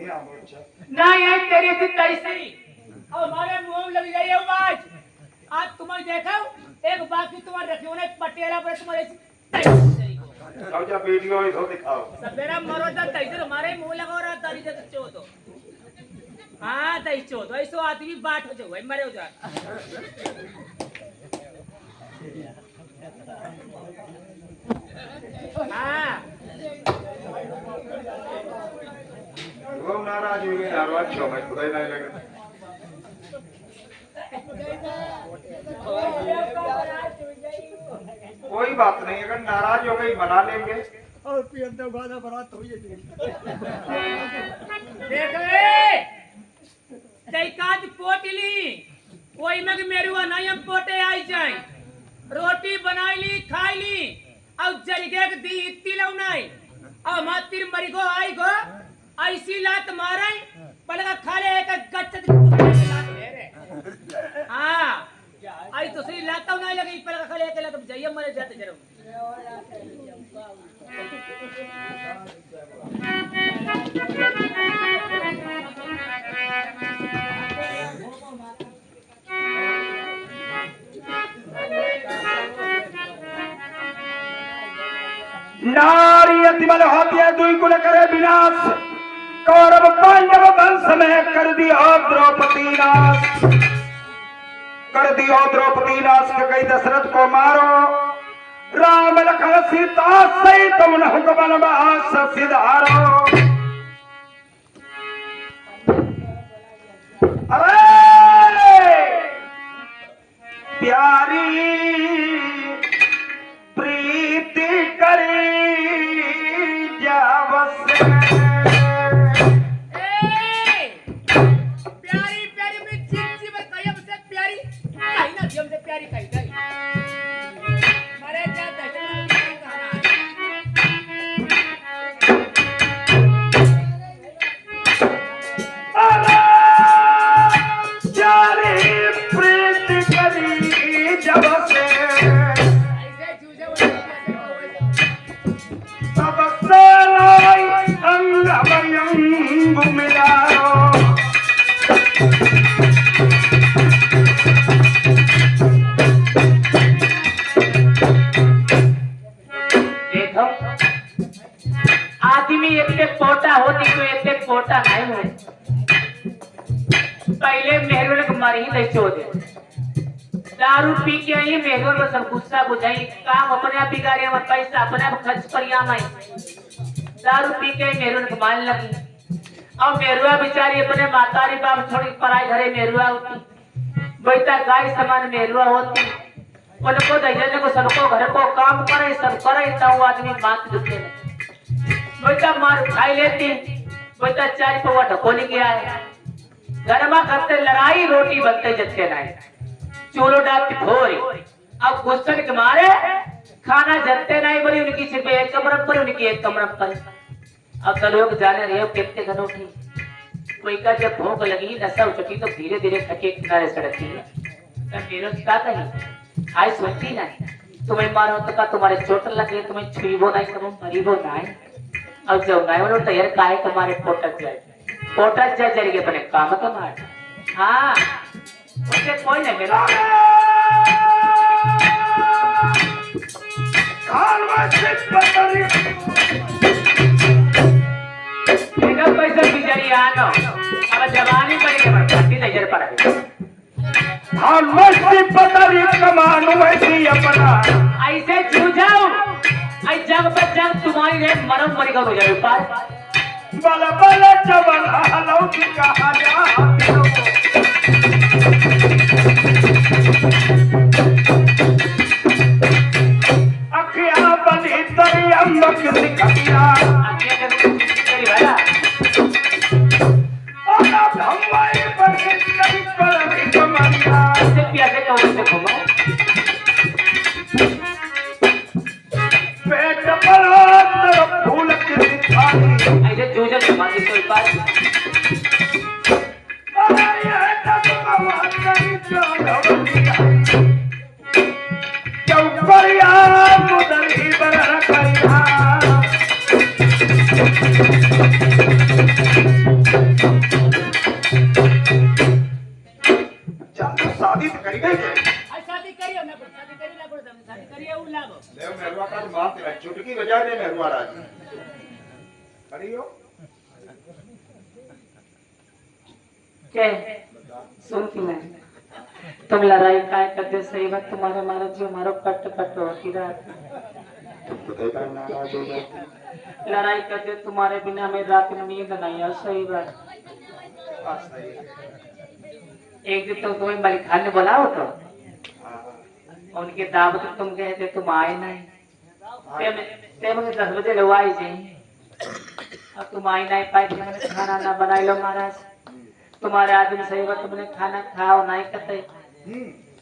ना ये तेरी थी कैसी और हमारे मुंह में लग जाइए बात आज तुम्हारे देखा एक बाकी तुम्हारे रखी होने पटेला पर तुम्हारे अब जब वीडियो ही तो दिखाओ सब मेरा मरो था तैसे हमारे मुंह लगा रहा तारी से चो तो हां तै चो तो ऐसो आदमी बाट हो जाओ मरे हो जा हां वो नाराज हो गए यार आज क्यों मैं खुदा ही नहीं लगा कोई बात नहीं अगर नाराज हो गई मना लेंगे और पियन तो गाना बारात हो जाती देख ए दैकाज पोटली कोई में मेरुआ नहीं हम पोटे आई जाए रोटी बनाई ली खाई ली अब जरिगे के दी इत्ती लो नहीं अब मातिर मरी गो आई गो ऐसी लात मारे पलका खाले एक गच्चत लात ले रे हां आई दूसरी लात नहीं लगी पलका खाले एक लात जाइए मरे जाते जरूर नारी अतिमल होती दुई कुल करे विनाश कौरव पांडव वंश में कर दिया द्रौपदी नाश के गई दशरथ को मारो राम लखन सीता सहित हुक्म बनवास सिधारो अरे प्यारी प्रीति करी जावस प्यारी प्यारी में जीव में कहिए मुझसे प्यारी कहीं ना जीव से प्यारी कहीं नहीं मरे जाते प्यारी प्रीति करी जावस आदमी इतने पोटा होती तो इतने पोटा नहीं हो पहले मेहरून को मारी ही नहीं छोड़ दारू पी के आई मेहरून में सब गुस्सा बुझाई काम अपने आप बिगाड़े और पैसा अपने आप खर्च पर दारू पी के मेहरून को मारने लगी और मेहरुआ बेचारी अपने मातारी बाप छोड़ी पराई घरे मेहरुआ होती बैठा गाय समान मेहरुआ होती उनको दजने को सबको घर को काम करे सब करे तब आदमी बात दुखे बेटा मार खाई लेती बेटा चार पवा ढकोली गया है गरमा करते लड़ाई रोटी बनते जत्ते नहीं चूलो डालती भोरी अब गुस्से के मारे खाना जलते नहीं बोली उनकी सिर्फ एक कमरम पर उनकी एक कमरम पर अब तो लोग जाने रहे हो कितने घरों की कोई का जब भूख लगी नशा उचकी तो धीरे धीरे थके किनारे सड़कती है तब मेरे क्या कही आई सुनती नहीं तुम्हें मारो तो का तुम्हारे चोट लगे तुम्हें छुईबो नहीं तुम मरीबो नहीं अब जब मैं बोलो तो यार काहे तुम्हारे पोटक जाए जरिए अपने काम का मार हाँ उसे कोई नहीं मिला पैसा बिजली आनो अब जवानी पड़ेगी बरसाती नजर पड़ेगी ऐसे जूझाओ आई जग पर जग तुम्हारी रे मरम मरी का हो जाए ऊपर बल बल जबल हलो की कहा जा अखिया बली तरी अम्मक दिखिया अखिया तेरी वाला ओना भंवाई पर कई कलर कमरिया से प्यासे का उसे घुमाओ पेट पर फूल की दिखाई ऐसे जूझे तुम्हारी कोई बात आया तब कमाल करी चौधरिया चौकरिया मुदरी बर करिया ले मेहरवा का बात है, चुटकी बजा दे मेहरवा राज खड़ी हो क्या सुनती मैं तुम लड़ाई काय करते सही बात तुम्हारे मारो जो मारो कट कट होती रात तुमको देखा नाराज हो जाती लड़ाई करते तुम्हारे बिना मैं रात में नींद नहीं है सही बात बात सही है। एक दिन तो तुम्हें मलिक खान ने बोला हो तो हाँ, उनके दावत तुम गए थे तुम आए नहीं ते मुझे 10 बजे लो आई जी अब तुम आई नहीं पाए थे मैंने खाना ना बनाई लो महाराज तुम्हारे आदमी सही बात तुमने खाना खाओ नहीं कतई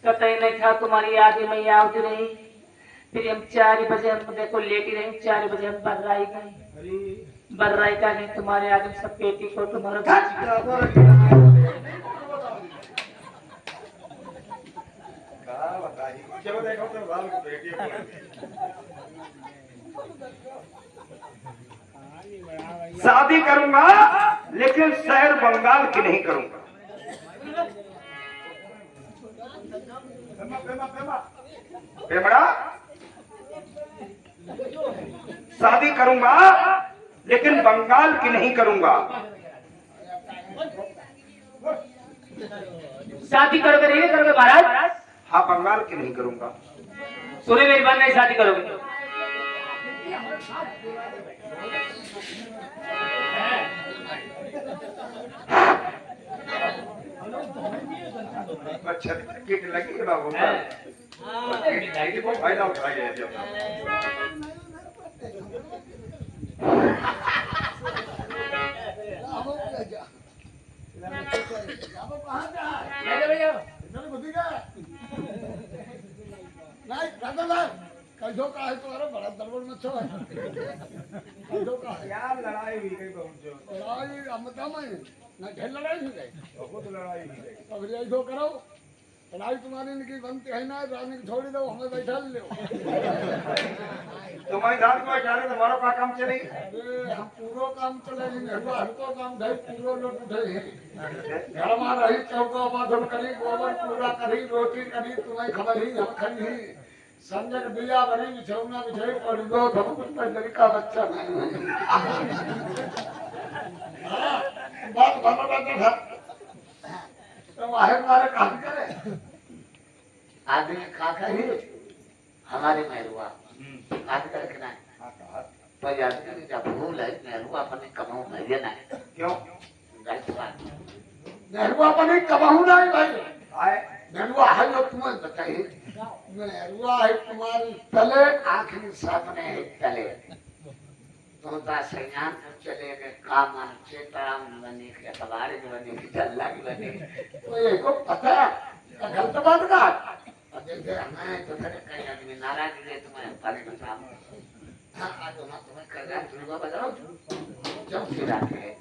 कतई नहीं खाओ तुम्हारी याद में आवती रही फिर हम 4 बजे हम देखो लेटी रही 4 बजे हम बर्राई गई बर्राई का नहीं तुम्हारे आदमी सब पेटी को तुम्हारा क्या बताइए क्यों देखो तो बाल को बेटी को शादी करूंगा लेकिन शहर बंगाल की नहीं करूंगा पेमड़ा शादी करूंगा लेकिन बंगाल की नहीं करूंगा शादी करोगे नहीं करोगे महाराज हाँ बंगाल की नहीं करूंगा सुने मेरी बात नहीं शादी करोगे अच्छा किट लगी है बाबू फायदा उठा गया नहीं दादा कैदो का है तुम्हारा बड़ा दरबार में छो है कैदो का है यार लड़ाई हुई गई पहुंचो लड़ाई अमता में ना ढेर लड़ाई हो गई बहुत लड़ाई हुई गई अब ऐसो करो लड़ाई तुम्हारी इनकी बनती है ना रानी को छोड़ दो हमें बैठा ले तुम्हारी धान को जा रहे तुम्हारा का काम चले अरे हम पूरो काम चले हलको हलको काम धई पूरो लोट उठे घर में रही चौका बाधल करी गोबर पूरा करी रोटी करी तुम्हें खबर ही हम खरी ही संजय दिया बनी बिछौना बिछाई पड़ दो हम कुछ पंजरी का बच्चा नहीं हाँ, बात भलो बात था तो वाहे मारे काम करे आदमी काका ही हमारे मेहरुआ आज करके ना पर आदमी जब भूल है मेहरुआ अपने कमाऊ भैया ना क्यों नेहरुआ बनी कबाहू नहीं भाई आए नेहरुआ है जो तुम्हें बताइए नेहरुआ है तुम्हारी तले आखिरी सामने है तले तो ता संज्ञान चले के काम चेताम बने के कबाड़े बने के जल्ला की बने तो ये को पता है गलत बात का और जैसे हमें तो करे कई आदमी नाराज है तुम्हें पाले में काम हाँ आज हम तुम्हें कर रहे हैं तुम्हें बताओ जब फिर आते हैं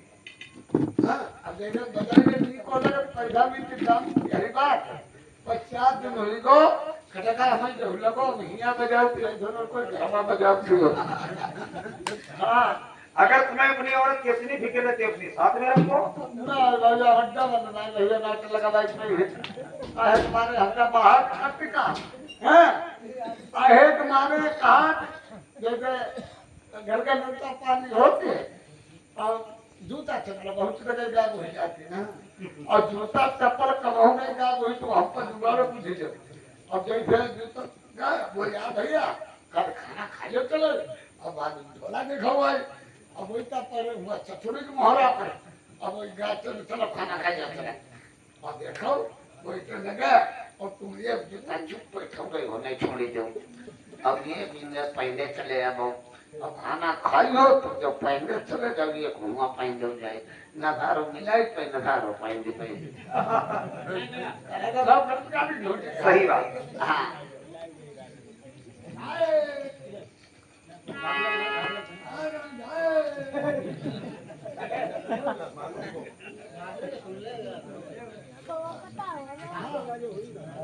हाँ अब देखो बताइए नहीं को लगे पैसा भी चिंताम यही बात 50 दिन हुई को खटका हमें जो लगो महीना बजाओ दोनों को घरमा बजाओ क्यों हाँ अगर तुम्हें अपनी औरत की अपनी फिक्र रहती है अपनी साथ में रखो ना राजा हड्डा बनना भैया नाटक लगा भाई नहीं आहे तुम्हारे हमरा बाहर खट का हैं आहे तुम्हारे कहा जैसे घर का नलका पानी होते और जूता चप्पल बहुत जगह गायब हो जाती ना और जूता चप्पल कमाऊ नहीं गायब हुई तो हम पर दोबारा पूछे जाते अब जैसे जूता गायब हो या भैया कल खाना खा लो चलो अब आज ढोला के खवाए अब वही पर हुआ चचुड़ी के मोहरा पर अब वही गाय चलो खाना खा जाते हैं और देखो वही तो लगा और तुम ये जितना चुप बैठो गए हो नहीं छोड़ी दो अब ये बिंदे पहले चले अब खाना खाई हो तो जब पहले चले जब ये घुमा पहन दो जाए ना धारो मिलाई पे ना धारो पहन दी पे करेगा सब लड़का भी ढूंढे सही बात हाँ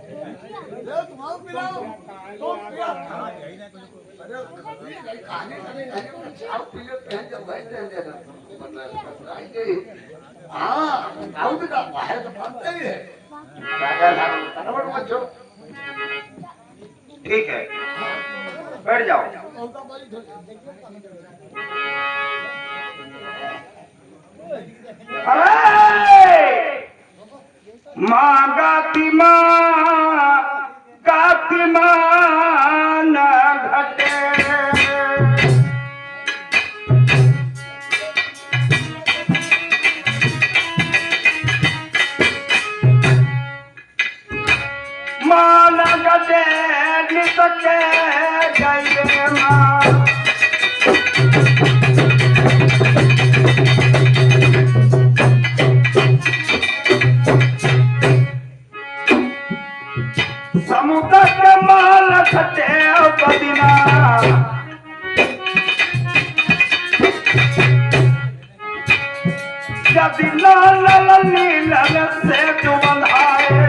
तुम्हारा पिलाओ तो पिया अरे कहानी करेंगे चाव पिले पहन जब बैठे हैं हाँ दाऊद का बाहर तो बनता ही है राजा साहब बराबर मत जो ठीक है बैठ जाओ। अरे माँ गाती माँ न घटे। माँ न घटे निसके गई माँ। समुद्र के माल खटे बदिना। यदि लाल नीलन से तू बंधाए।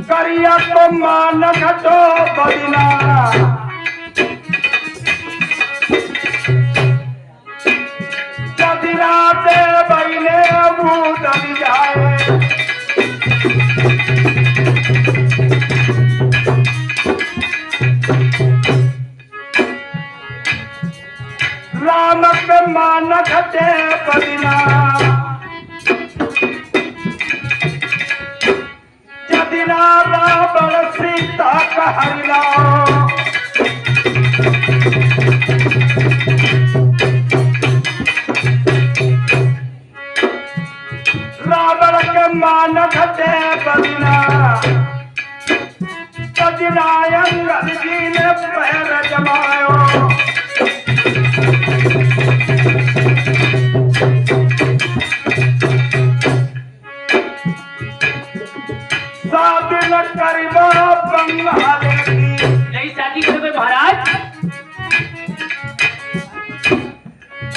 करिया तो मान घटो बदिना। राते बहने बूदल जाए। राम के मान घटे बदिना। यदिना रावण सीता का हरिला। रावण के मान घटे बदिना। अंगद जी ने पैर जमायो। शादी न करीबा बंगाले की। नहीं शादी करोगे महाराज?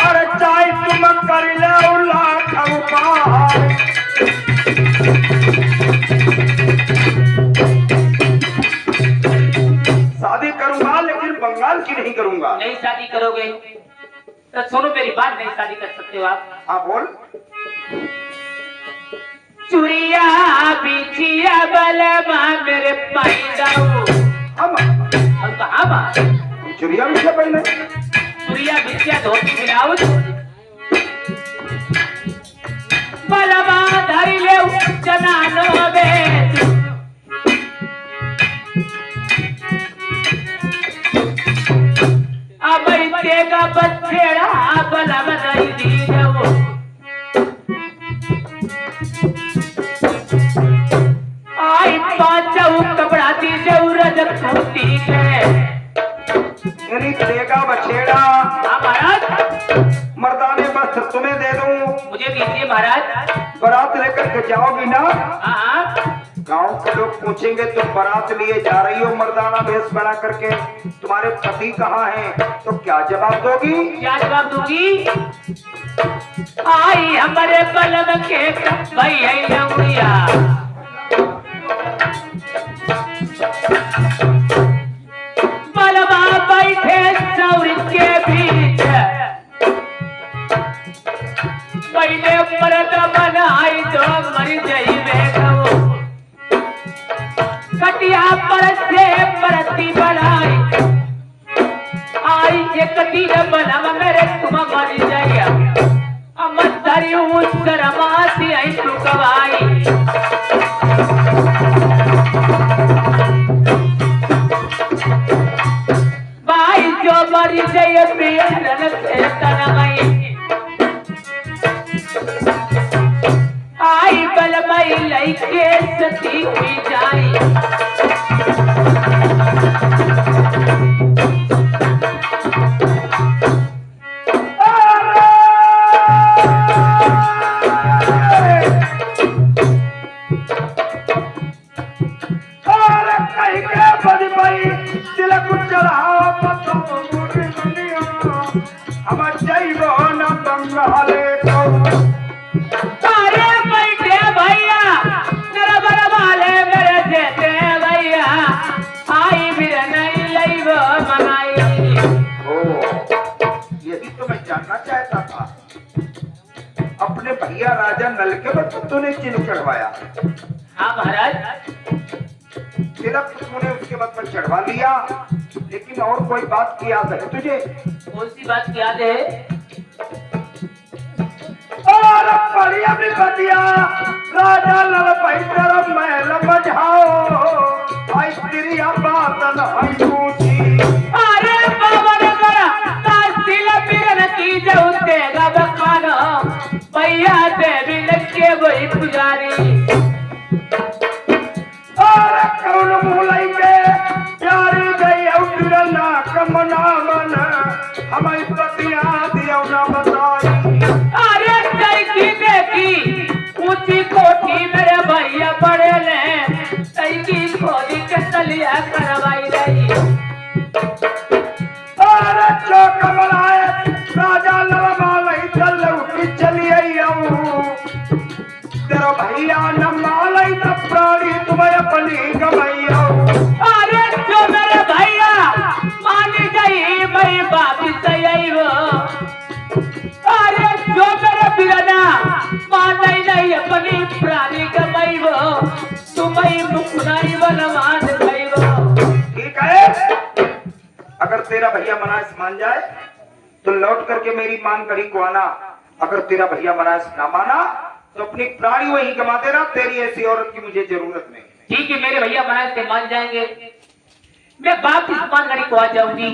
अरे चाहे तुम कर लो लाख उपाय। शादी करूंगा लेकिन बंगाल की नहीं करूंगा। नहीं शादी करोगे तो सुनो मेरी बात, नहीं शादी कर सकते हो आप। हाँ बोल। चुरिया बिछिया बलमा मेरे पैदाऊ। हम और कहाँ बात? चुरिया भी से पहले चुरिया बिछिया धोती ब्लाउज बलमा धरी ले जनानो बेच। अब देगा बछेड़ा बलमा नहीं दी जाओ। आई पांचऊ कपड़ा दी जाऊ रजत धोती के। यानी देगा बछेड़ा महाराज मर्दाने वस्त्र तुम्हें दे दूं। मुझे दीजिए महाराज। बारात लेकर के जाओगी ना? हाँ गांव के लोग पूछेंगे तुम बारात लिए जा रही हो मर्दाना भेष बना करके, तुम्हारे पति कहाँ हैं? तो क्या जवाब दोगी? क्या जवाब दूंगी? आई हमारे बलम के भाई है लौड़िया। बलमा बैठे सौर के बीच पहले परद बनाई तो मर जाई बेगो। कटिया पर से परती बनाई आई एक दिन बनम मेरे तुम मर जाइया। अमत धरी उस शरमाती आई तू कवाई। भाई जो मर जाइए पियन से तनमई। आई बलमई लइके सती हुई जाई। अपने नल के बच्चे तूने चिन्ह चढ़वाया, हाँ महाराज। तिलक तूने उसके बाद पर चढ़वा लिया, लेकिन और कोई बात की याद है तुझे? कौन सी बात की याद है? और बढ़िया भी बतिया राजा लल भाई तेरा महल बजाओ, भाई तेरी बात न हम पूछी। अरे बाबा ने करा तासिल बिरन की जो तेगा बखाना, भैया देवी लक्ष्य वही पुजारी। और कौन भूलाई के प्यारी गई और ना कमना मन, हमारी पतिया दियो ना बताई। अरे तैकी देखी ऊंची कोठी मेरे भैया बड़े ने, तैकी खोदी के तलिया करवाई रही। और जो कमलाए राजा ललमालई चल उठी चली आई आऊं, तेरा भैया न मालई न प्राणी तुम्हें अपनी गमैया। अरे जो मेरे भैया मान गई मैं वापिस आई वो, अरे जो मेरे बिरना मान नहीं अपनी प्राणी गमई वो, तुम्हें मुकुनाई बनवान गई वो। ठीक है, अगर तेरा भैया मनास मान जाए तो लौट करके मेरी मान करी को आना, अगर तेरा भैया मनास ना माना तो अपनी प्राणी वही गमा देना, तेरी ऐसी औरत की मुझे जरूरत नहीं। ठीक है, मेरे भैया मनास से मान जाएंगे, मैं वापिस मानगढ़ी को आ जाऊंगी।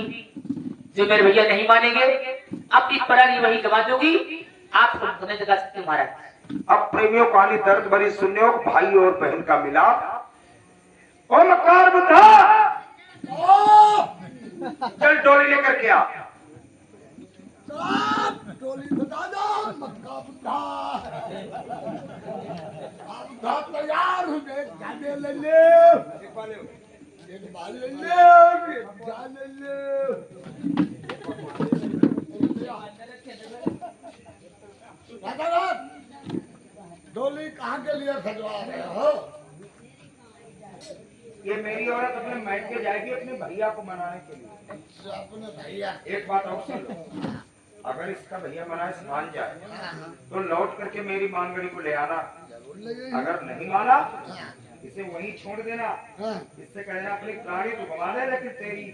जो मेरे भैया नहीं मानेंगे अपनी प्राणी वही गवा दूंगी, आप सुनने लगा सकते महाराज। अब प्रेमियों कहानी दर्द भरी सुनने हो, भाई और बहन का मिलाप। ओ मकार बुद्धा, चल डोली लेकर के आ। टोली बता दो मक्का बुद्धा, बुद्धा तैयार हो गए, जाने ले ले, एक बाल ले ले, जाने ले। डोली कहाँ के लिए सजवा रहे हो? ये मेरी औरत अपने मायके जाएगी अपने भैया को मनाने के लिए। अच्छा, अपने भैया। एक बात और सुन लो, अगर इसका भैया मनास मान जाए तो लौट करके मेरी मानगढ़ी को ले आना, जरूर लगे। अगर नहीं माना इसे वहीं छोड़ देना, इससे कहना अपनी प्राणी तो गवा दे, लेकिन तेरी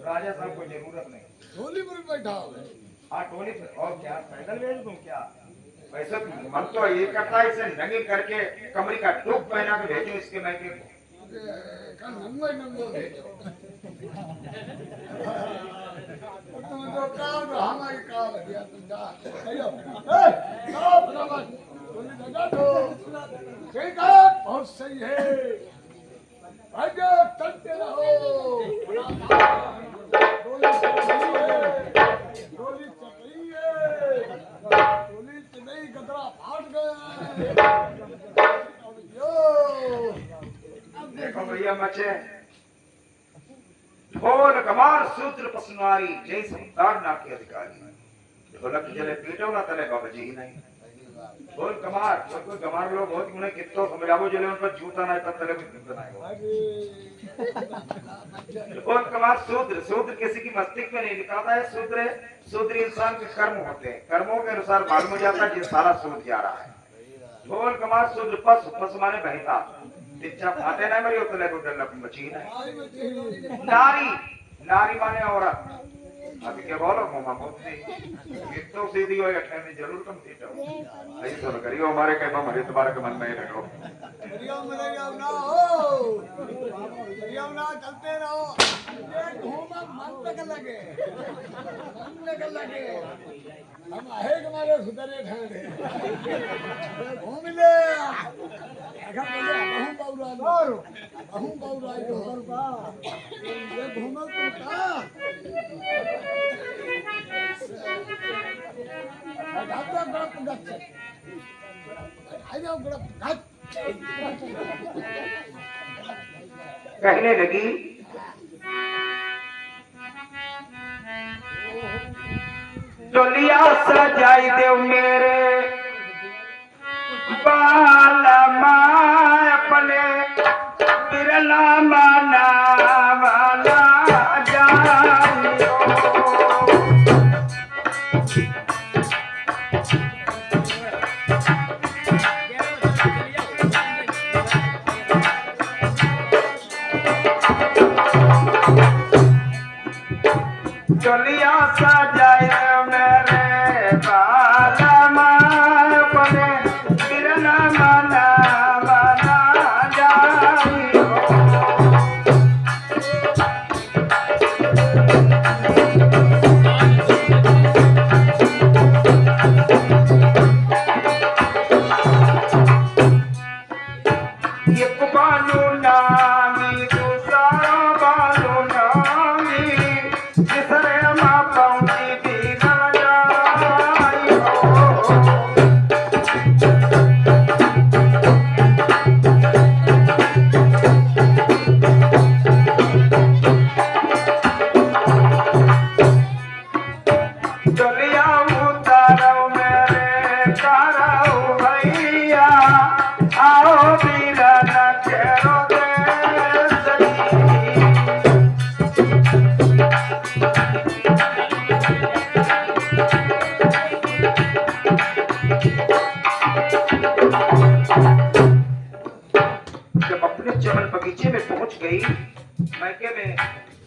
राजा साहब को जरूरत नहीं। टोली पर बैठा हो। हाँ टोली पे, और क्या पैदल भेज दूं क्या? वैसे मन तो ये करता है इसे नंगी करके कमरी का टोप पहना के भेजो इसके मायके को। नंगो नंगो भेजो। तुम जो काम हमारी काम दिया तुम जा। ठीक है, बहुत सही है, आगे चलते रहो। डोली चल रही है, डोली चल रही है, डोली से नहीं गदरा फाट गया है। देखो भैया मचे ढोल कमार सूत्र पसनारी जय संतार ना के अधिकारी, ढोलक जले पीटो ना तले बाबा जी ही नहीं। ढोल कमार कोई कमार लोग बहुत उन्हें कितो समझावो जले उन पर जूता ना तले भी बनाएगा। ढोल कमार सूत्र, सूत्र किसी की मस्तिष्क में नहीं लिखाता है। सूत्र सूत्र इंसान के कर्म होते हैं, कर्मों के अनुसार मालूम हो जाता है जिस सारा सूत्र जा रहा है। ढोल कमार सूत्र पस पस माने बहता तिच्चा फाटे ना मरी उतले को डल्ला मची नहीं। नारी नारी माने औरत, अभी क्या बोलो मामा मोती ये तो सीधी हो या ठहरने जरूर कम थी तो ऐसे तो करियो हमारे कहना हमारे तुम्हारे के मन में ही रखो। करियो मेरे गाँव ना हो, करियो ना चलते रहो, ये घूमा मन लग लगे, मन लग लगे, हम आहे हमारे सुधरे ठहरे, घूम ले, ऐसा मुझे बहु बाउरा ये घूमो तुम का, ढाबा गड़प गच्छ, आइयो गड़प गच्छ। कहने लगी डोलिया सजाई दे मेरे बाल माय अपने बिरला माना वाला जानियो। चलिया सजाए मेरे बाला माँ बने बिरना मना बना जाई हो। एक बालू नामी दूसरा बालू नामी तीसरे माँ पहुँची भी न जाई हो। चलिया उतारो मेरे तारो भैया आओ बीरा न केरो दे सकी। जब अपने चमन बगीचे में पहुंच गई मैके में,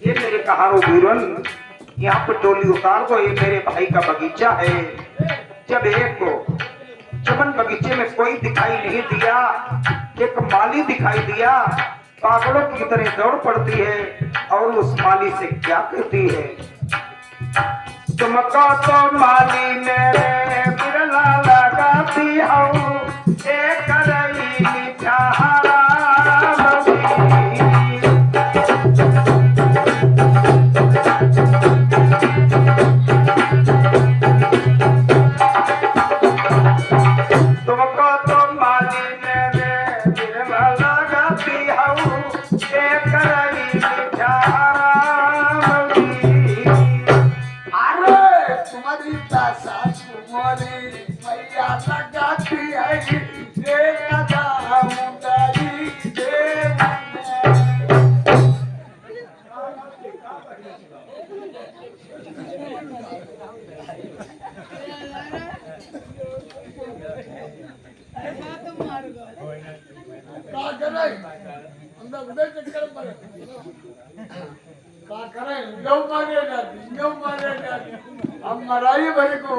ये मेरे कहारो वीरन यहाँ पर डोली उतार दो, ये मेरे भाई का बगीचा है। जब एक को चमन बगीचे में कोई दिखाई नहीं दिया, एक माली दिखाई दिया, पागलों की तरह दौड़ पड़ती है और उस माली से क्या कहती है, तुमको तो माली मेरे बिरला लगाती हूँ एक रही मीठा तुमको तो माली मेरे बिरला लगाती हूँ एक रही मीठा अरे तुम्हारी सासू मोरी मैया लगाती है ये कदा मुंडाई दे का करे अंदर उधर चक्कर पर का करे लो मारे जाती हम मराई भाई को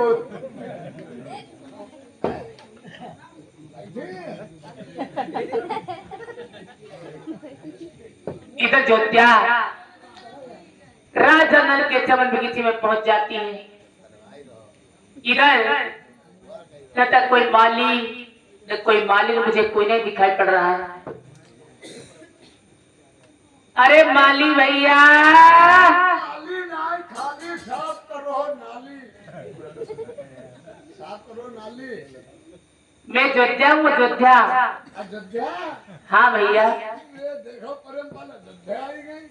इधर ज्योत्या राजा नल के चमन बगीचे में पहुंच जाती है। इधर न तक कोई माली न कोई मालिक मुझे कोई नहीं दिखाई पड़ रहा है। अरे माली भैया, नाली नाई खाली साफ करो नाली मैं ज्योत्या हूँ, ज्योत्या। अयोध्या हाँ भैया। ये देखो परम पाल अयोध्या आई गई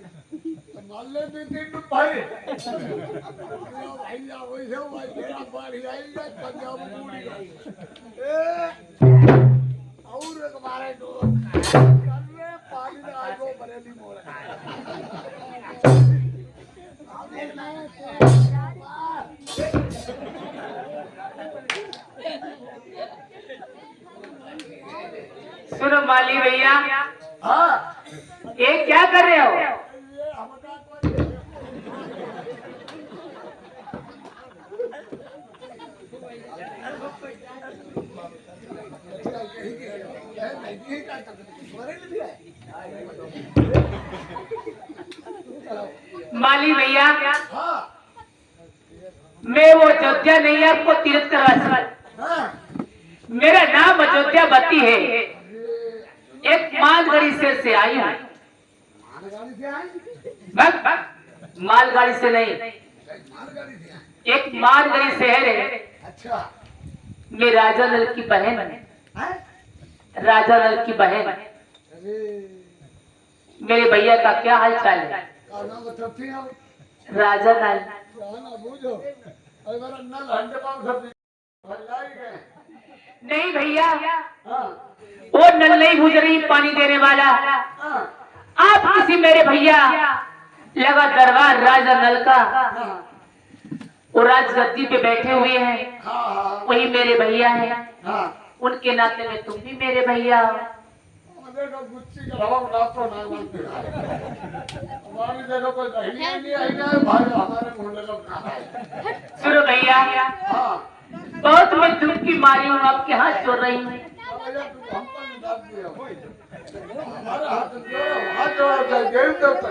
तो माले भी दिन भाई भैया वैसे भाई तेरा बारी आई है पंजाब पूरी और एक मारे दो करने पानी ना आए को बरेली मोड़ सुनो माली भैया, हाँ ये क्या कर रहे हो? ये हमका कोई माली भैया, हाँ मैं वो अयोध्या नहीं आपको तीर्थ करवा सकता। हाँ मेरा नाम अयोध्या बत्ती है। एक मालगाड़ी से आई हूँ। मालगाड़ी से आई मालगाड़ी से नहीं, मालगाड़ी से आई एक मालगाड़ी शहर है। अच्छा मैं राजा नल की बहन है। हैं राजा नल की बहन। अरे मेरे भैया का क्या हाल चाल है? काना बताती हो राजा नल। काना बूझो अरे मेरा नल हंडे पांव सब भलाई गए नहीं भैया, हाँ वो नल नहीं बुझ रही पानी देने वाला। हाँ आप किसी मेरे भैया लगा दरबार राजा नल का, हाँ वो राजगद्दी पे बैठे हुए हैं, हाँ वही मेरे भैया हैं। हाँ उनके नाते में तुम भी मेरे भैया हो। देखो गुच्ची का हवा उड़ाता ना मानते हमारी देखो कोई नहीं नहीं आई ना भाई हमारे मुंडे लोग ना आए सुनो भैया, हाँ बहुत मैं दुख की मारी हूँ, आपके हाथ जोड़ रही हूँ। भैया तू हम पर डाल दिया हमारे हाथ जोड़ो जाए गेम देता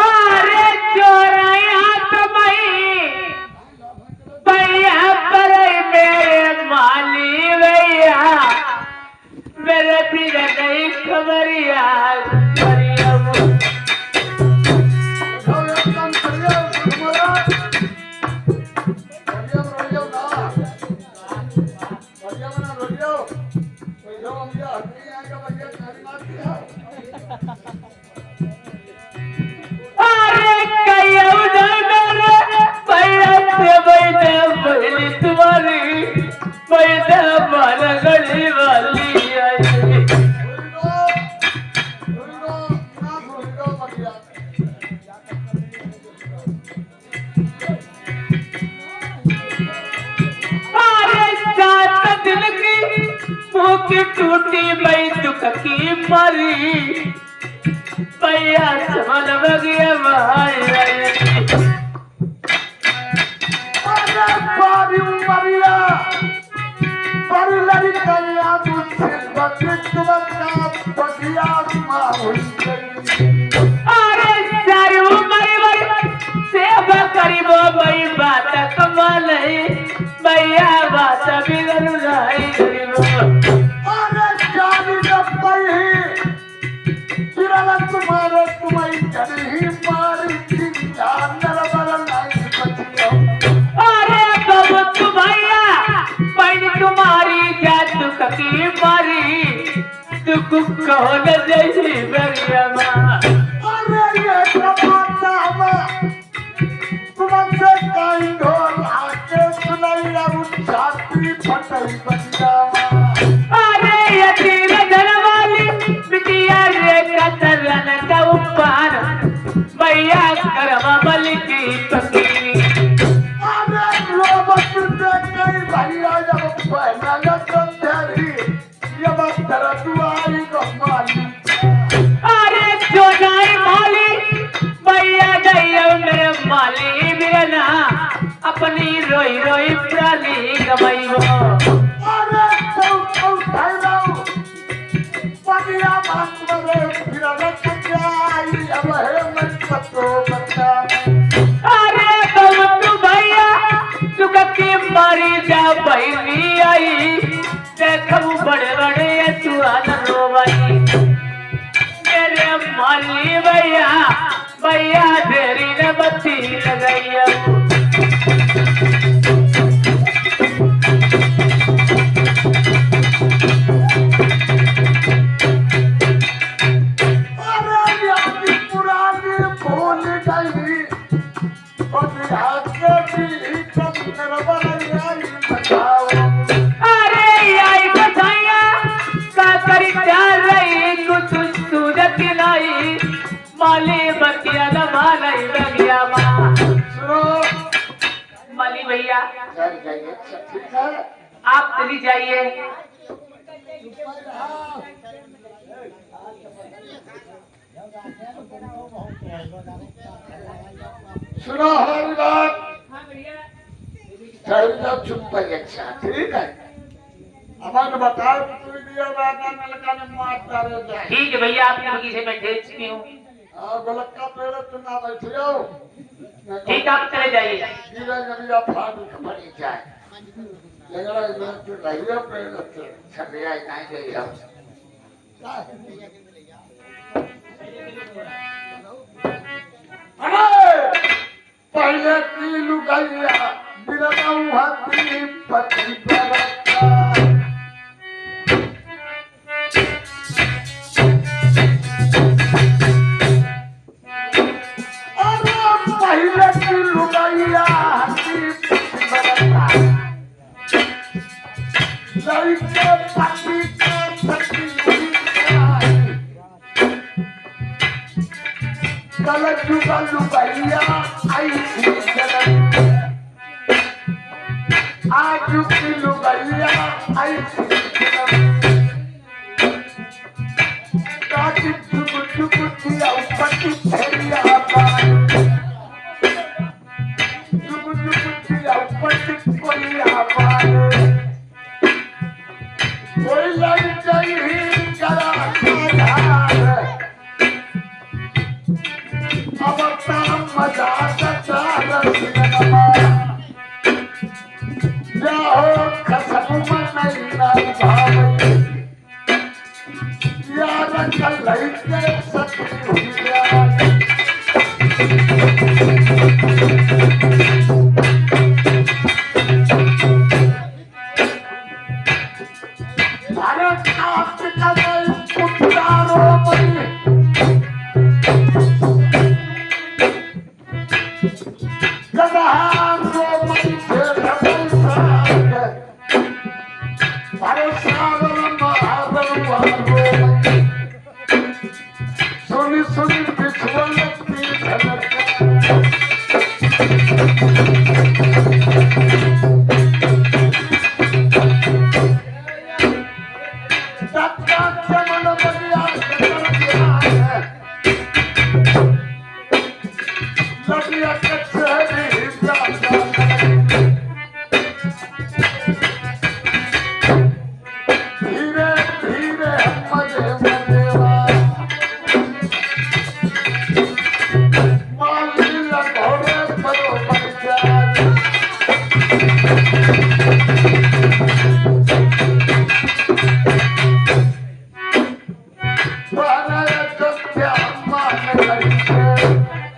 अरे चोराई हाथ मई भैया पर मेरे माली भैया, मेरे पीर नहीं खबरिया खबरिया एकदम बढ़िया तुम्हारा बढ़िया ना बढ़िया बना बढ़िया बढ़िया बढ़िया हड्डी आएगा बढ़िया चारी मारती है अरे कई उधर मेरे भैया से बैठे पहली तुम्हारी बैठे बाल गली वाली आई। दिल की मुख टूटी मई दुख की मरी भैया चमन बगिया भाई मरिया पर लड़कियां मुझसे बदकिस्मत बढ़िया मां हुई अरे सारी उम्र सेवा करीबो भाई बात कमाल है भैया बात बिगड़ रही गरीबो। अरे जानी जब पही फिर तुम्हारे तुम्हारी जड़ी ही मारी थी जान नरबर नहीं बचियो अरे कब तू भैया पैन तुम्हारी क्या दुख की मारी दुख कहो न जैसी बरिया माँ। अरे ये प्रमाता में तुमसे कहीं ढोल आके सुनाई अब छाती फटई बनिया अरे ये तीर धनवाली बिटिया रे कतरन का ऊपर भैया करवा बल की पकी। अरे रोबत देख गई भैया जब पहना लगन तेरी ये बात तेरा दुआरी को माली अरे जो नाई माली भैया जइयो मेरे माली बिरना अपनी रोई रोई प्राणी गमइबो। अरे तो ठहराओ बढ़िया बात करे फिर अलग जाई अब है मन पतो बता अरे तू भैया दुख की मारी जा बहनी आई देखू बड़े बड़े तू आनंद रोवाई मेरे माली भैया भैया तेरी न बत्ती लगाइया। अरे यानी पुरानी भूल गई बढ़िया के भी चंद्र बनैया बताओ अरे आई बधाइया का करी चाल रही कुछ सूरत नहीं माली बतिया न मालाई बगिया माँ। सुनो माली भैया घर जाइए ठीक है आप चली जाइए। सुनो हमारी बात ठहर जाओ चुप पर अच्छा ठीक है हमारे बताओ तू दिया बात नलका ने मारता रह जाए ठीक है भैया आपके बगीचे में ढेर चुकी हूँ। गोलक्का पेड़ तो ना बैठे हो ठीक आप चले जाइए। गिरा गलिया फाड़ खबरी जाए लगड़ा इधर तो रहिया पेड़ से छबिया नहीं गई हम अरे पहले की लुगाइया बिरनाऊ हाथी पति बरता पहले की लुगाइया हाथी पति बरता लड़के पति को पति कल जुगा लुगाइया आई थी जलन आज किलो भैया ऐसी काटी चुप चुप दिया उपटी फेरिया पान चुप चुप दिया उपटी फेरिया पान कोई लग गई ही करा खाधार अब ताम मजा चार सिनेमा जाओ कसम नहीं भाव यार कल लड़के सती हुई भारत का पुत्रारो बनी गदहार रो मई सुनी सुनी बिछुअल की झलक तत्का चमन बलिया लगिया कचहरी धीरे धीरे मजे मजेवा माली लगोरे परो बच्चा वाला जत्या मान लगे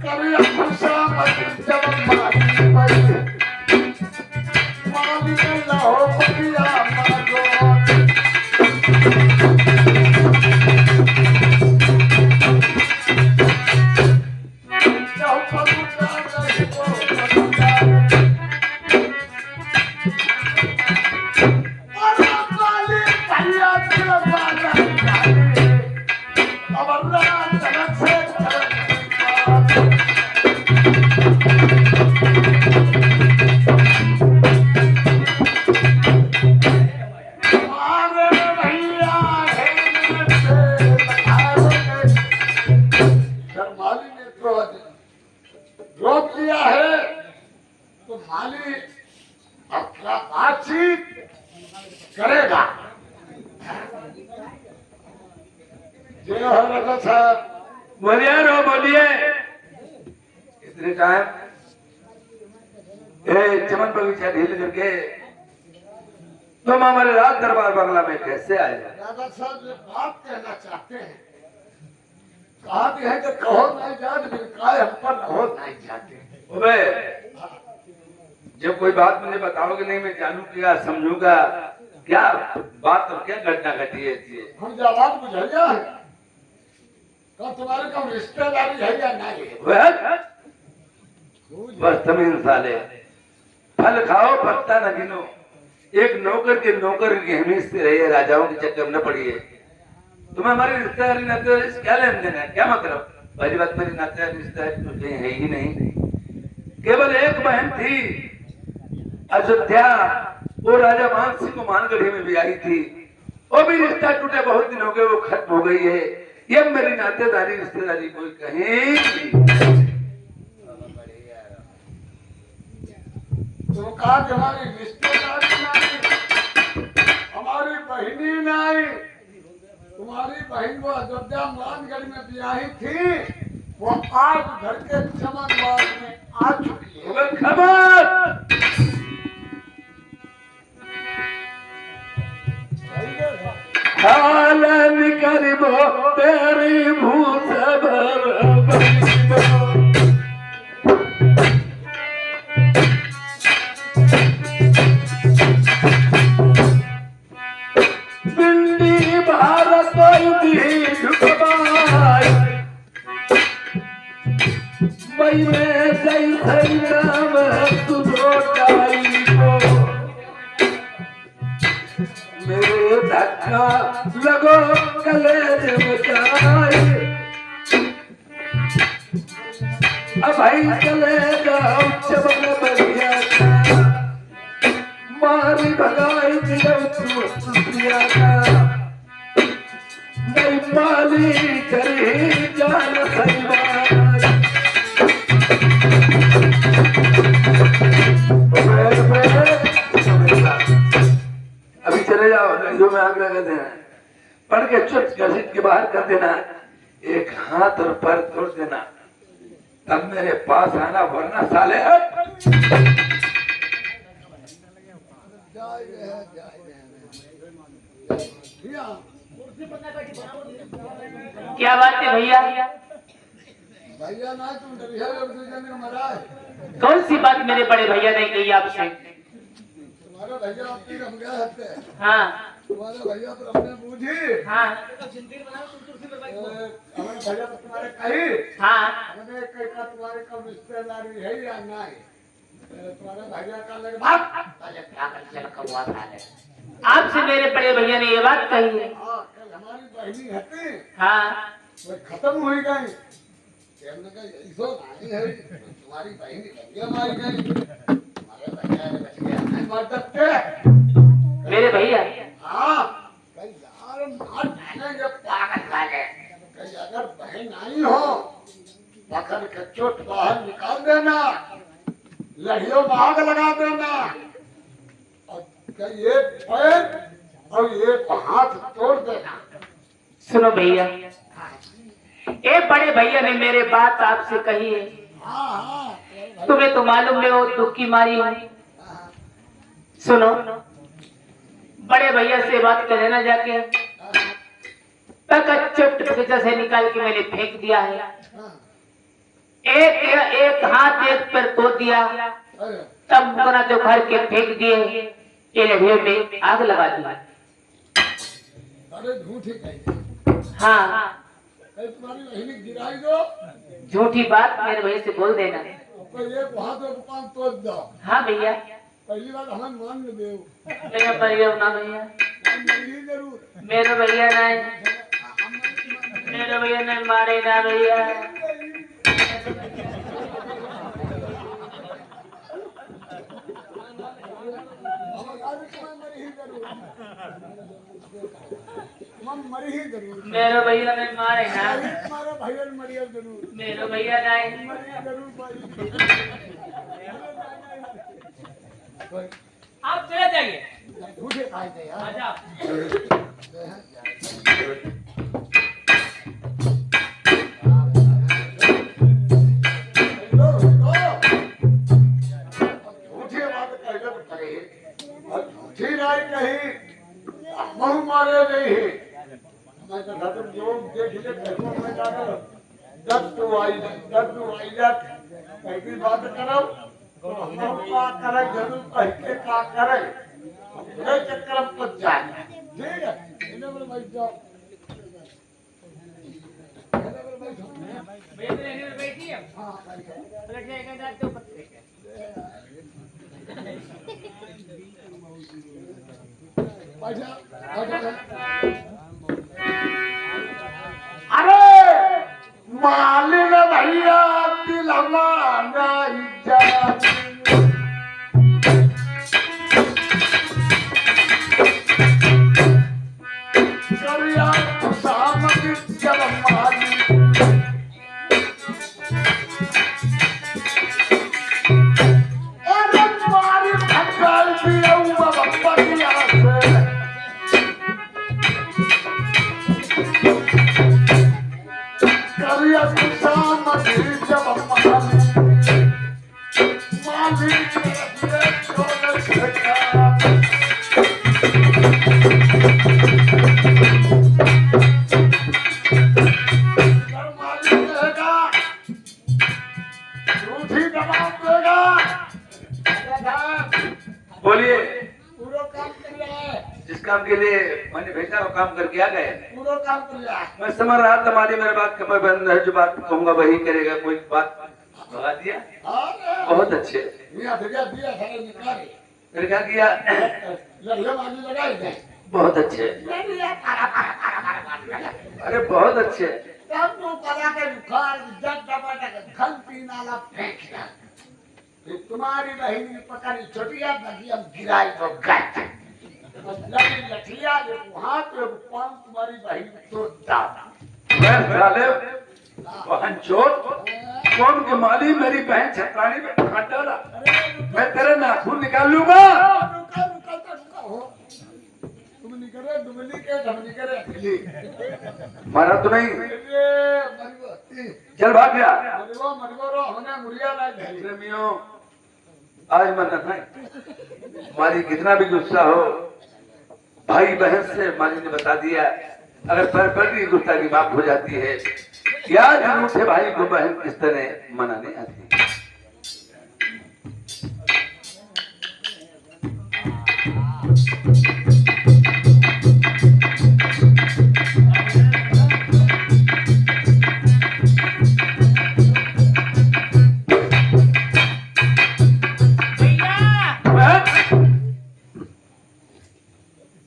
करिया खुशा मत जब मारी पई माली लहो बलिया मारो जाओ पगुटा नहीं को पगुटा और माली भैया दिल वाला अब रात तक से मारे भैया है माली ने रोक दिया है तो माली अपना बातचीत करेगा जय हो रघु साहब बोलिए रो बोलिए इतने टाइम चमन बगीचा ढील करके तुम हमारे राज दरबार बंगला में कैसे आए? राजा साहब ये बात कहना चाहते हैं कहा भी है कि कहो नहीं जात बिलकाय हम पर रहो नहीं जाते ओबे जब कोई बात मुझे बताओगे नहीं मैं जानू क्या समझूंगा क्या बात और क्या घटना घटी है इसलिए हम जवाब बुझाइया है कब तुम्हारे कब रिश्तेदारी है या नहीं है बस तमीन साले फल खाओ पत्ता न गिनो एक नौकर के नौकर की हमेश से रहिए राजाओं के चक्कर न पड़िए तुम्हें हमारी रिश्तेदारी नाते क्या लेन देना है क्या मतलब पहली बात मेरी नाते रिश्तेदारी तो कहीं है ही नहीं केवल एक बहन थी अयोध्या वो राजा मान सिंह को मानगढ़ी में भी आई थी वो भी रिश्ता टूटे बहुत दिन हो गए वो खत्म हो गई है ये मेरी नातेदारी रिश्तेदारी कोई कहीं तो कहा कि हमारी रिश्तेदारी नहीं हमारी बहनी नहीं तुम्हारी बहन वो अयोध्या मानगढ़ में ब्याही थी वो आज घर के चमनबाग में आ चुकी है खबर हालन करबो तेरी भूत पिंडी भारत दी ढुकबाई मई में सही सही नाम सुधोटाई को मेरे धक्का लगो कलेज में जाए अब भाई चले जाओ चमन बलिया का मारी भगाई दिया तुसिया का नहीं माली करी जान सलमान अभी चले जाओ जो में आग लगा देना पढ़ के चुप घसीट के बाहर कर देना एक हाथ और पैर तोड़ देना तब मेरे पास आना वरना साले क्या बात है भैया? भैया ना तुम डरिया लोग दूसरे ने मराए कौन सी बात मेरे बड़े भैया ने कही आपसे? तुम्हारा भैया अपनी रम गया हत्ते हाँ तुम्हारे भैया तो अपने बूझी हाँ हमारे भैया तो तुम्हारे कही हाँ मैंने कही का तुम्हारे कब रिश्तेदारी है या नहीं तुम्हारे भैया का लगे बात पहले पागल चल कौवा साले आपसे मेरे बड़े भैया ने ये बात कही है। हाँ कल हमारी बहनी हती हाँ वो खत्म हुई गई हमने कहा ऐसो नहीं है तुम्हारी बहनी भैया मारी गई हमारे भैया ने बच गया नहीं मार सकते मेरे भैया हाँ कहीं यार मार डालेंगे पागल साले कहीं अगर बहन आई हो पकड़ के चोट बाहर निकाल देना लड़ियों में आग लगा देना और कहीं एक पैर और एक हाथ तोड़ देना सुनो भैया, एक बड़े भैया ने मेरे बात आपसे कही है। हाँ हाँ तुम्हें तो मालूम है वो दुख की मारी हूँ। सुनो, बड़े भैया से बात कर लेना जाके चुप से निकाल के मैंने फेंक दिया है। एक हाथ एक पैर तोड़ दिया, तब मुकना तो घर के फेंक दिए, ये लड़ियों में आग लगा दी। अरे झूठी कही हाँ कहीं तुम्हारी बहनी गिराई दो झूठी बात मेरे भैया से बोल देना। कोई एक हाथ और दुकान तोड़ दो हाँ भैया, पहली बात हमें मान न दे मेरा भैया ना भैया, नहीं जरूर मेरा भैया नहीं, मेरा भैया नहीं मारे ना भैया। मरी ही जरूर मेरा भैया नहीं मारे ना, तुम्हारा भैया मरिया जरूर मेरा भैया नहीं। मरिया जरूर भाई आप चले जाइए। झूठे खाए थे यार अच्छा झूठी बात कहकर करे और झूठी राय कही बहु मारे नहीं मैं तो घर लोग देख ले घरों में जाकर दस तो आई जात कैसी बात करो तो हम का करे जरूर कह के का करे पूरे चक्कर में पच जाए ठीक है इन्हें बोले भाई जाओ बैठिए। हाँ भाई बैठा अरे मालिक भैया दिलवाना इज्जत करिया खुशामद जब माली अरे मारी भगल दिया बप्पा से करिया खुशामद जब माली मालिक ने छोड़ सका बोलिए। पूरा काम कर रहा है जिस काम के लिए मैंने भेजा वो काम करके आ गए। पूरा काम कर रहा है मैं समझ रहा था माली मेरे बात कमर बंद है, जो बात कहूंगा वही करेगा, कोई बात भगा दिया। बहुत अच्छे। दिया सारे निकाले फिर क्या किया? लड़िया मारने लगाए थे बहुत अच्छे। अरे बहुत अच्छे। कम तो कला के बुखार जग टमाटर खल पीनाला फेंक दिया तुम्हारी बहन की पकड़ी छोटिया बगी हम गिराई तो गट लगी लठिया ले वहां पे पांव तुम्हारी बहन तो दादा मैं साले बहन चोर कौन के माली मेरी बहन छतरानी में हाथ डाला मैं तेरे नाखून निकाल लूंगा रुका हो तुम नहीं करे डुप्लीकेट हम नहीं करे अकेले मारा तो नहीं ये मरियो चल भाग गया मरियो रो हमने मुरिया ना धरी प्रेमियों आज मन नहीं माली कितना भी गुस्सा हो भाई बहन से माली ने बता दिया अगर पर की गुस्सा की माफ हो जाती है याद रूठे भाई को बहन किस तरह मनाने आती है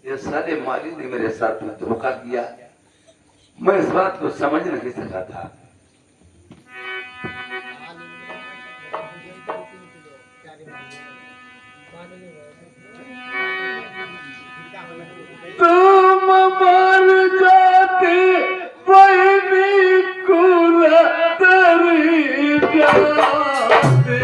ये सारे माली ने मेरे साथ में धोखा किया मैं इस बात को समझ नहीं सका था तुम मर जाते बहनी कुला तरी जाते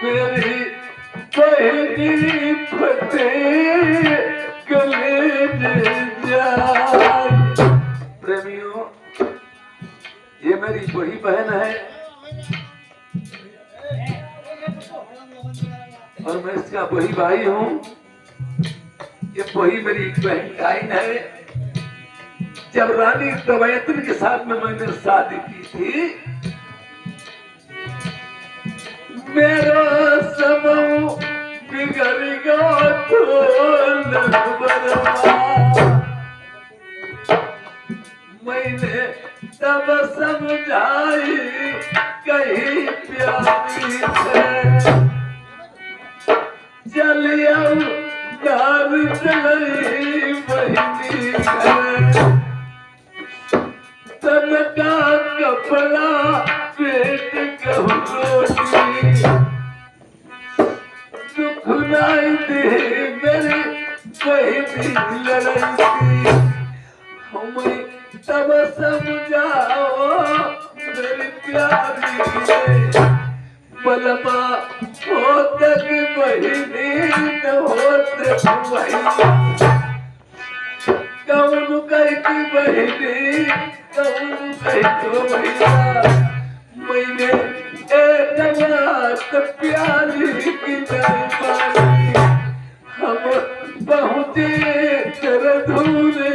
मेरी बहनी फतेह गले जाए प्रेमियों ये मेरी वही बहन है और मैं इसका वही भाई हूँ ये वही मेरी बहन काइन है जब रानी दमयंती के साथ में मैंने शादी की थी मेरा समूह बिगड़ेगा तो मैंने तब समझाई कहीं प्यारी से चलिया घर चली बहनी तब का कपड़ा पेट रोटी दुख नहीं दे मेरी बहनी लड़ाई हमें तब समझाओ मेरी प्यारी बलमा हो तक बहनी न होते कौन कहती बहनी कौन कहती भैया मैंने एक बात प्यारी की नहीं हम पहुँचे तेरे धूले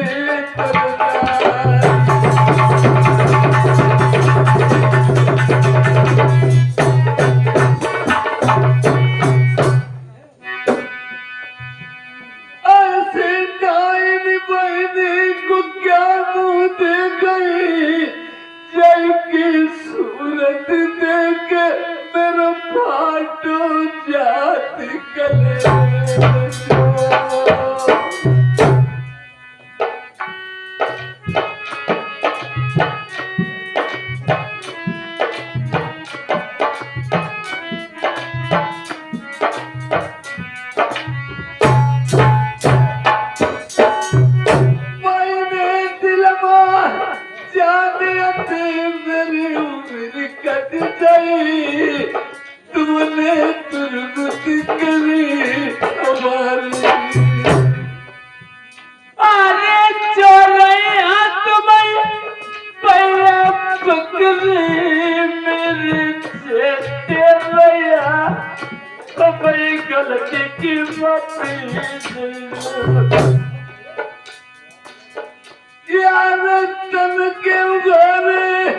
यार तन के उगारे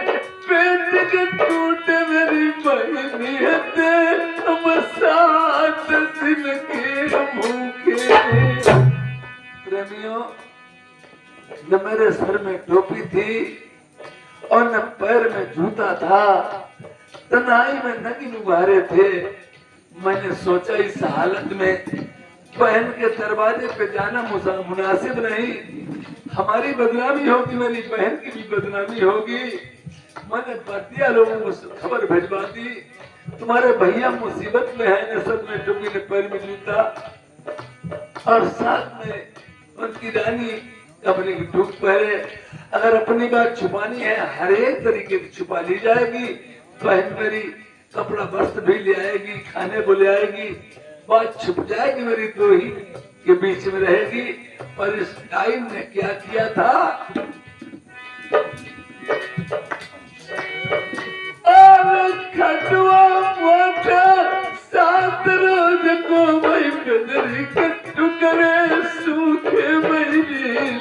पेट के टूटे मेरी बहनी हते हम 7 दिन के भूखे। प्रेमियों, न मेरे सर में टोपी थी और न पैर में जूता था, तन्हाई में नंगी उगारे थे। मैंने सोचा इस हालत में बहन के दरवाजे पे जाना मुनासिब नहीं, हमारी बदनामी होगी, मेरी बहन की भी बदनामी होगी। मैंने बतिया लोगों को खबर भिजवा दी, तुम्हारे भैया मुसीबत में है, न सर में टोपी न पैर में जूता, और साथ में उनकी रानी कपड़े की टूक पहरे। अगर अपनी बात छुपानी है हर एक तरीके से छुपा ली जाएगी। बहन मेरी कपड़ा वस्त्र भी ले आएगी, खाने को ले आएगी, बात छुप जाएगी, मेरी दो ही के बीच में रहेगी। पर इस टाइम ने क्या किया था, खटुआ मोटा 7 रोज को वही गदरी के टुकड़े सूखे मेरी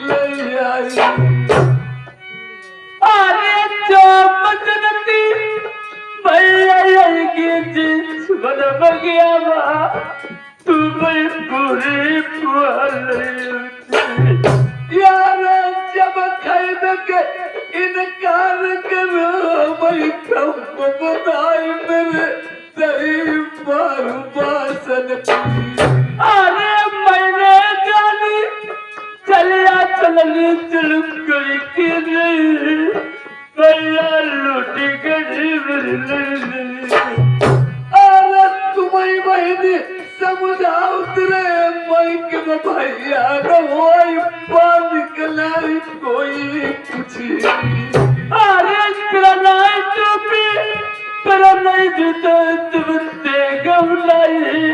ले आई। अरे जो मजनती भैया की जिस बन गया माँ तुम्हें पूरी यार जब खैद के इनकार करो मैं कम बताई मेरे तेरी मारू बासन। अरे मैंने जानी चलिया चलनी चुलुक की नहीं भैया लूटी गरीब। अरे तुम्हें बहनी समझाओ तेरे माइक में भैया न होई पानी कलाई कोई पूछी। अरे तेरा नहीं टोपी तेरा नहीं जूता तुम देगा नहीं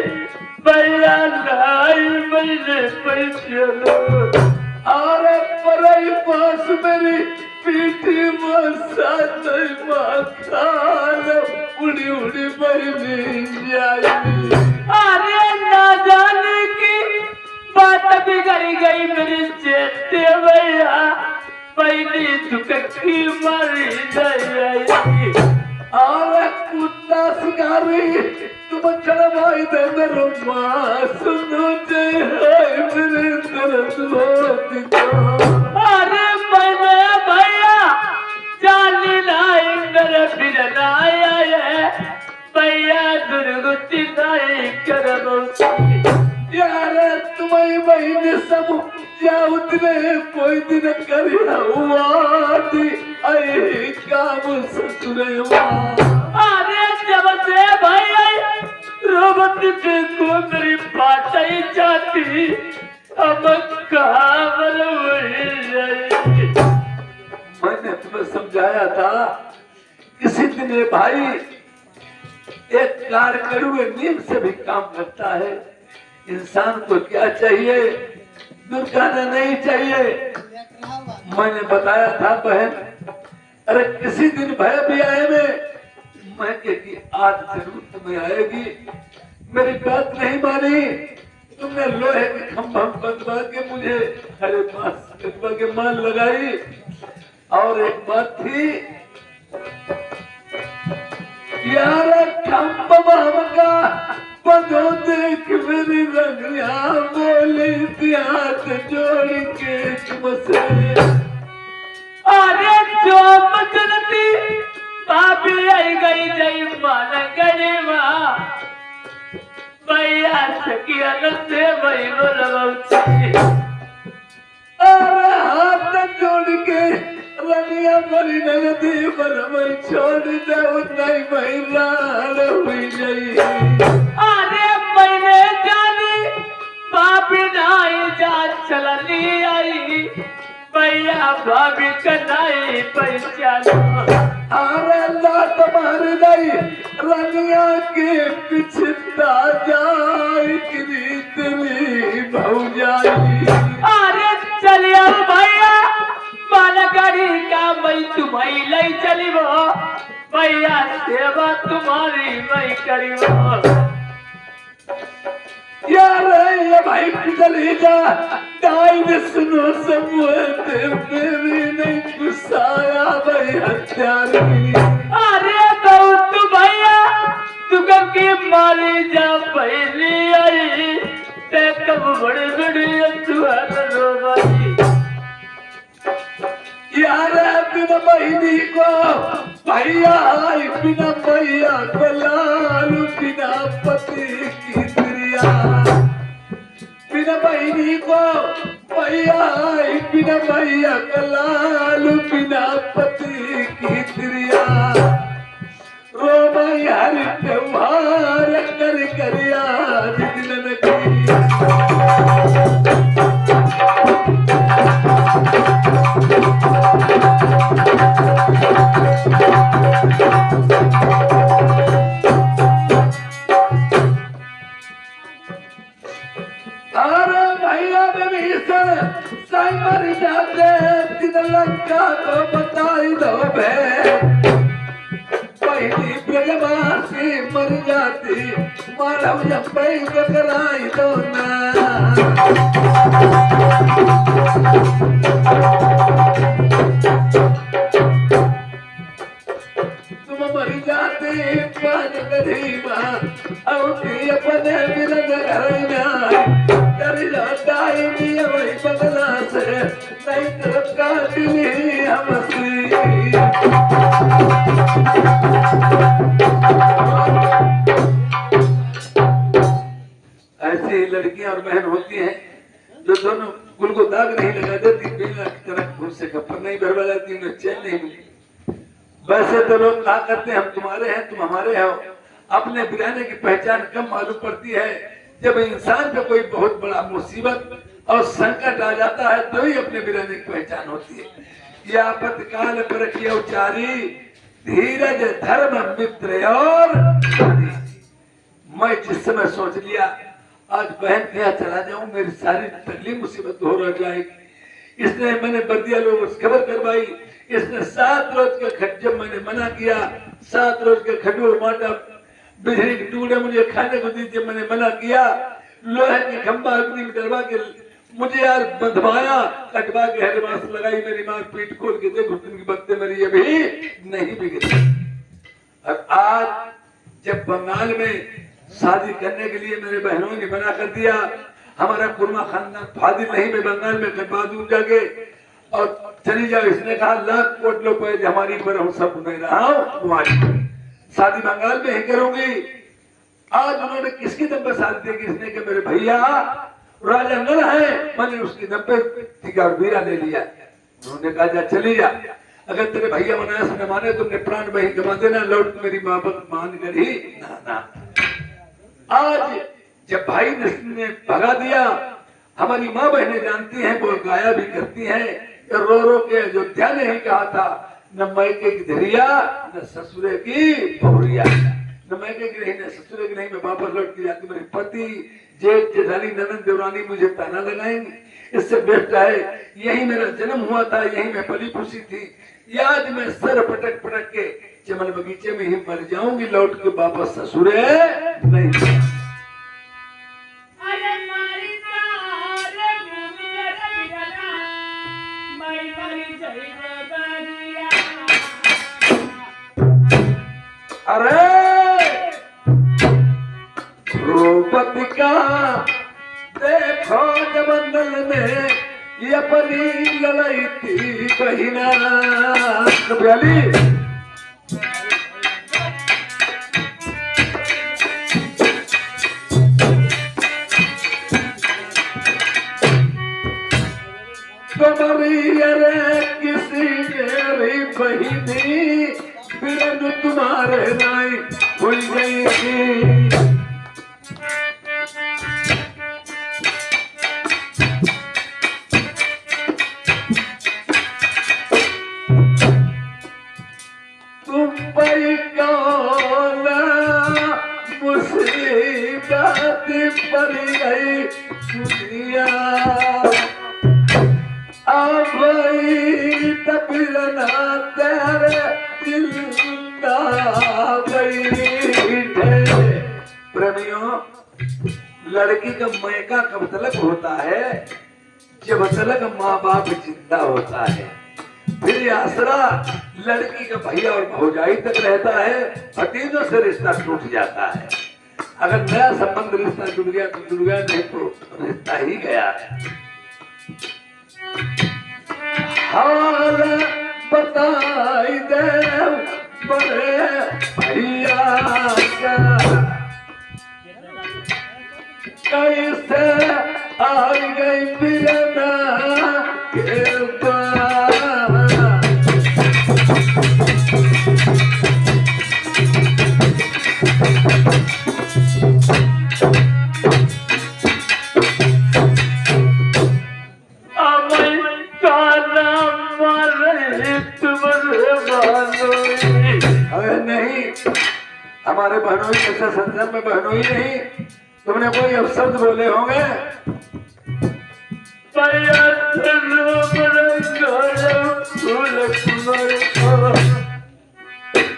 भैया नहीं मैंने पैसे लो। अरे पराई पास मेरी पीठी मसात माथा उड़ी उड़ी बहनी जाई। अरे ना जाने की बात बिगड़ गई मेरी चेते भैया पहली दुखी मरी नहीं। अरे कुत्ता शिकारी तुम चढ़वाई दे मेरे माँ सुनो जय मेरे दर्द होती। अरे मैंने भैया जानी नहीं मेरे बिन आया है भैया दुर्गति नहीं करो। यार तुम्हारी बहन सब जाओ तेरे कोई दिन करिया हुआ दी आई काम ससुरे माँ। अरे जब से भैया रोबत को मेरी बात ही जाती अब कहाँ मैंने तुम्हें समझाया था किसी दिन ये भाई एक कार करुए नीम से भी काम करता है। इंसान को क्या चाहिए, दुर्गाना नहीं चाहिए। मैंने बताया था बहन, अरे किसी दिन भय भी आए मैं कि आज जरूर तुम्हें आएगी। मेरी बात नहीं मानी, तुमने लोहे के खंभा बंधवा के मुझे हरे मास के मान लगाई। और एक बात थी यार खंभा का बंधो देख मेरी रंगिया बोली हाथ जोड़ के तुमसे। अरे जो मजनती भाभी आई गई जय मान गई माँ भैया सकिया से वही बोलवाऊंगी। अरे हाथ जोड़ के रंगिया बड़ी नदी पर मैं छोड़ दे नहीं महिला हुई नहीं। अरे मैंने जानी भाभी नाई जा चलनी आई भैया भाभी कनाई पहचानो। अरे लात मार गई रंगिया के पिछता जाए तेरी भौजाई। अरे चलिए भैया मालगाड़ी का मैं तुम्हें ले चली वो भैया सेवा तुम्हारी मैं करी वो। यार ये भाई चली जा डाइन सुनो समूहते मेरी नहीं गुस्साया भाई हत्यारी। अरे बहुत भैया तू के मारी जा पहली आई ते कब बड़े बड़े तुहार रोबाई। यार बिना बहनी को भैया आई बिना भैया को लालू बिना पति की प्रिया। बिना बहनी को भैया आई बिना भैया को लालू बिना पति की प्रिया। रो भाई हर त्योहार कर कर याद दिलन की। अरे भैया विभीषण साई मर जाते दिन लंका को बताई दो भेद। पहली ब्रजवासी मर जाती मानव जम्पई को कराई दो ना। तुम मर जाते पान गरीबा औती अपने मिलन घर में कर जाता है दिया वही बदला से नहीं तरफ काटली हमसे। ऐसी लड़कियां और बहन होती हैं जो दोनों कुल को दाग नहीं लगा देती, बिना की तरह घूस से कपड़ नहीं भरवा जाती, उन्हें चैन नहीं मिलती। वैसे तो लोग कहा करते हैं हम तुम्हारे हैं तुम हमारे हो। अपने बिराने की पहचान कम मालूम पड़ती है जब इंसान पे कोई बहुत बड़ा मुसीबत और संकट आ जाता है तभी अपने बिराने की पहचान होती है। यह आपत्काल पर किया उचारी धीरज धर्म मित्र और मैं जिस समय सोच लिया आज बहन के यहाँ चला जाऊं मेरी सारी तकलीफ मुसीबत हो रह जाएगी। इसलिए मैंने बर्दिया लोगों से खबर करवाई। इसने 7 रोज का खट जब मैंने मना किया 7 रोज का खडूर माटा बिजली के टुकड़े मुझे खाने को दीजिए मैंने मना किया। लोहे की खंबा अग्नि में डरवा के मुझे यार बंधवाया कटवा के हरमास लगाई मेरी मां पीठ खोल के देखो तुमकी बत्ते मेरी अभी नहीं बिगड़ी। और आज जब बंगाल में शादी करने के लिए मेरे बहनों ने मना कर दिया हमारा कुर्मा खानदान फादिल नहीं मैं बंगाल में कटवा दूं जाके और चली जाओ। इसने कहा लाख कोट रुपए हमारी पर हम सब नहीं रहा हूं तुम्हारी शादी बंगाल में ही करूंगी। आज उन्होंने किसकी दम पर शादी की इसने कि मेरे भैया राजा नल है मैंने उसकी दम पे टीका और वीरा ले लिया। उन्होंने कहा जा चली जा अगर तेरे भैया मनाया से न माने तुमने प्राण वही गवा देना लौट मेरी मोहब्बत मान कर ही ना। आज जब भाई ने भगा दिया हमारी माँ बहनें जानती हैं वो गाया भी करती हैं रो रो के अयोध्या ने ही कहा था न मैके की धरिया न ससुरे की बहुरिया। न मैके की नहीं न ससुरे की नहीं मैं वापस लौट के जाती मेरे पति जेठ जेठानी ननद देवरानी मुझे ताना लगाएंगे। इससे बेस्ट है यही मेरा जन्म हुआ था यही मैं पली खुशी थी। आज मैं सर पटक पटक के चमन बगीचे में ही मर जाऊंगी लौट के वापस ससुरे नहीं। अरे द्रौपदी का देखो जबंदल में ये अपनी लड़ाई थी बहिना कब्याली। तुम्हारी अरे किसी मेरी बहिनी बिरन तुम्हारे नाई हुई गई थी। तुम पर कौन मुसीबत पड़ गई दुनिया अब तबिरना तेरे प्रेमियों लड़की का मैका का मतलब तक होता है जब तक माँ बाप जिंदा होता है। फिर ये आसरा लड़की का भैया और भौजाई तक रहता है, भतीजों से रिश्ता टूट जाता है। अगर नया संबंध रिश्ता जुड़ गया तो जुड़ गया, नहीं तो रिश्ता ही गया है। हाल बताई दे बड़े भैया का, कैसे आ गई बिरना के बार। अरे नहीं, हमारे बहनोई जैसे संसार में बहनोई नहीं, तुमने कोई अपशब्द बोले होंगे।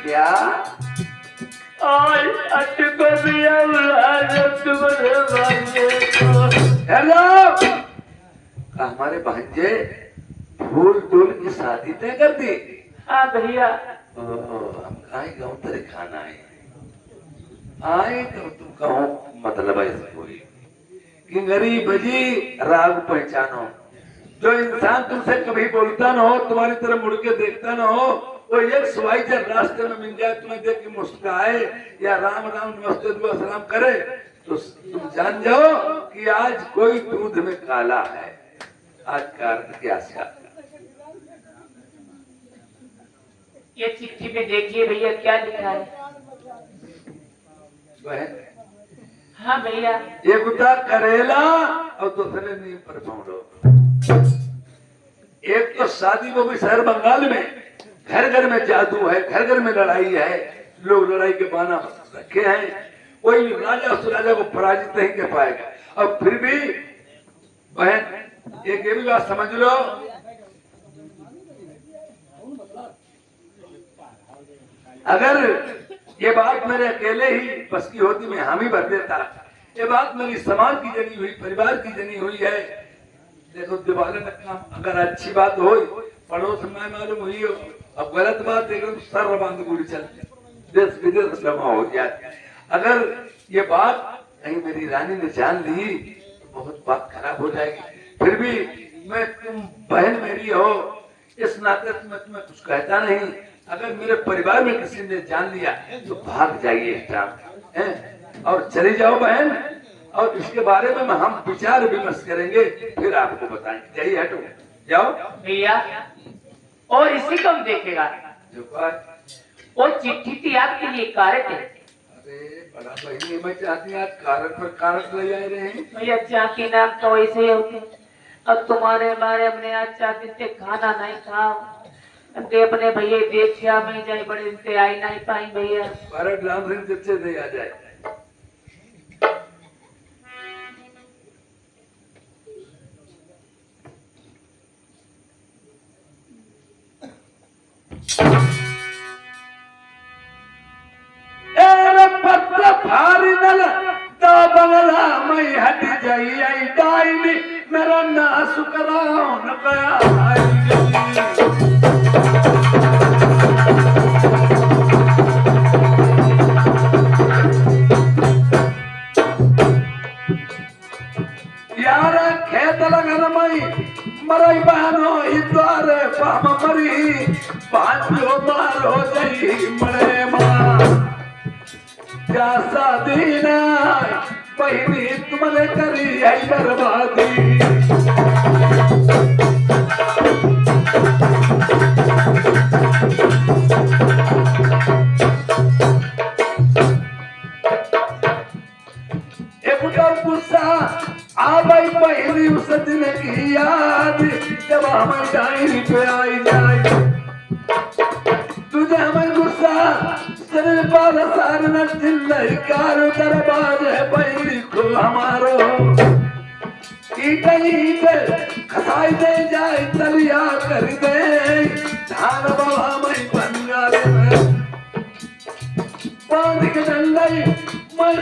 क्या हमारे भांजे फूल टूल की शादी तय कर दी? हाँ भैया। हम आए गाँव तेरे खाना आए तो तुम कहो मतलब है कोई कि गरीब जी राग पहचानो। जो इंसान तुमसे कभी बोलता ना हो, तुम्हारी तरफ मुड़ के देखता ना हो, वो एक सवाई जब रास्ते में मिल जाए, तुम्हें देख के मुस्कुराए या राम राम नमस्ते दुआ सलाम करे, तो तुम जान जाओ कि आज कोई दूध में काला है। आज का अर्थ क्या था? ये चिट्ठी में देखिए भैया क्या लिखा है। बहन, हाँ भैया। एक उता करेला और दूसरे नीम पर भौंडो। एक तो शादी वो भी शहर बंगाल में, घर घर में जादू है, घर घर में लड़ाई है, लोग लड़ाई के बहाना रखे हैं। कोई राजा उस राजा को पराजित नहीं कर पाएगा। और फिर भी बहन एक ये भी बात समझ लो, अगर ये बात मेरे अकेले ही बस की होती, मैं हामी भर देता। ये बात मेरी समाज की जनी हुई, परिवार की जनी हुई है। देखो दिवाले में काम अगर अच्छी बात हो, पड़ोस में मालूम हुई हो, अब गलत बात एकदम सर बांध गोली चलती, देश विदेश जमा हो जाए। अगर ये बात कहीं मेरी रानी ने जान ली तो बहुत बात खराब हो जाएगी। फिर भी मैं, तुम बहन मेरी हो, इस नाते मैं तुम्हें कुछ कहता नहीं। अगर मेरे परिवार में किसी ने जान लिया तो भाग जाइए इस टाइम और चली जाओ बहन, और इसके बारे में हम विचार विमर्श करेंगे, फिर आपको बताएंगे। जाइए, हटो, जाओ भैया। और इसी को हम देखेगा। जो बात वो चिट्ठी थी आपके लिए कारक है। अरे बड़ा बहनी, मैं चाहती आज कारक पर कारक ले आए रहे हैं। भैया चाकी नाम तो ऐसे ही होते। अब तुम्हारे बारे हमने आज चाहते थे खाना नहीं खाओ, अपने भैया देखिया में जाए, बड़े दिन से आई नहीं पाई भैया। भारत राम सिंह चच्चे दे आ जाए। पत्र फारी नल दा बंगला मैं हट जाई आई डाई मेरा ना सुकराओ न पाया। यार खेत लगन मई मरई बहनो द्वारे पाम मरी पांचो बार हो गई मरे मां क्या शादी ना बहनी तुमने करी है बर्बादी। गुस्सा आ गई पहली उस दिन की याद, जब हम डायरी पे आई जाए तुझे हमें गुस्सा शरीर पर सार न चिल्लाई कार दरबार है पहली को हमारो ईट खसाई दे जाए तलिया कर दे धान बाबा मैं बंगाल में बांध के डंडई मैं